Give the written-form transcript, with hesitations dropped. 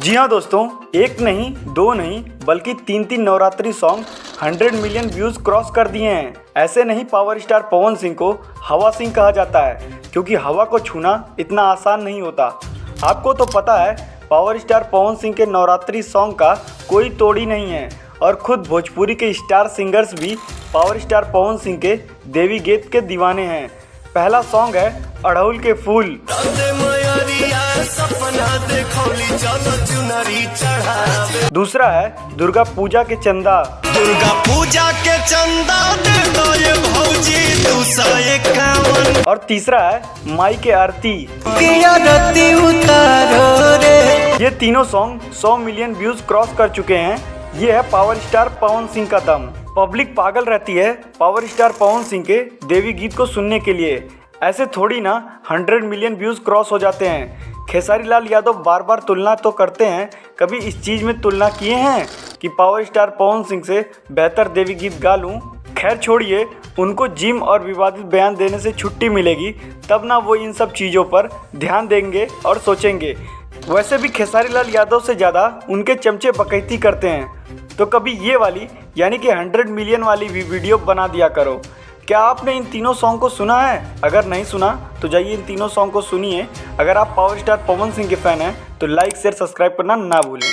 जी हाँ दोस्तों, एक नहीं दो नहीं बल्कि तीन Navratri song 100 million views cross कर दिए हैं। ऐसे नहीं पावर स्टार पवन सिंह को हवा सिंह कहा जाता है, क्योंकि हवा को छूना इतना आसान नहीं होता। आपको तो पता है पावर स्टार पवन सिंह के नवरात्रि सॉन्ग का कोई तोड़ ही नहीं है, और खुद भोजपुरी के स्टार सिंगर्स भी पावर स्टार पवन सिंह के देवी गीत के दीवाने हैं। पहला सॉन्ग है अड़हुल के फूल। दूसरा है दुर्गा पूजा के चंदा। और तीसरा है माई के आरती। ये तीनों सॉन्ग 100 मिलियन व्यूज क्रॉस कर चुके हैं। ये है पावर स्टार पवन सिंह का दम। पब्लिक पागल रहती है पावर स्टार पवन सिंह के देवी गीत को सुनने के लिए। ऐसे थोड़ी ना 100 मिलियन व्यूज क्रॉस हो जाते हैं। खेसारी लाल यादव बार बार तुलना तो करते हैं, कभी इस चीज़ में तुलना किए हैं कि पावर स्टार पवन सिंह से बेहतर देवी गीत गा लूँ। खैर छोड़िए, उनको जिम और विवादित बयान देने से छुट्टी मिलेगी, तब ना वो इन सब चीज़ों पर ध्यान देंगे और सोचेंगे। वैसे भी खेसारी लाल यादव से ज़्यादा उनके चमचे बकैती करते हैं, तो कभी ये वाली यानी कि 100 मिलियन वाली भी वीडियो बना दिया करो। क्या आपने इन तीनों सॉन्ग को सुना है? अगर नहीं सुना तो जाइए इन तीनों सॉन्ग को सुनिए। अगर आप पावर स्टार पवन सिंह के फ़ैन हैं तो लाइक शेयर सब्सक्राइब करना ना भूलें।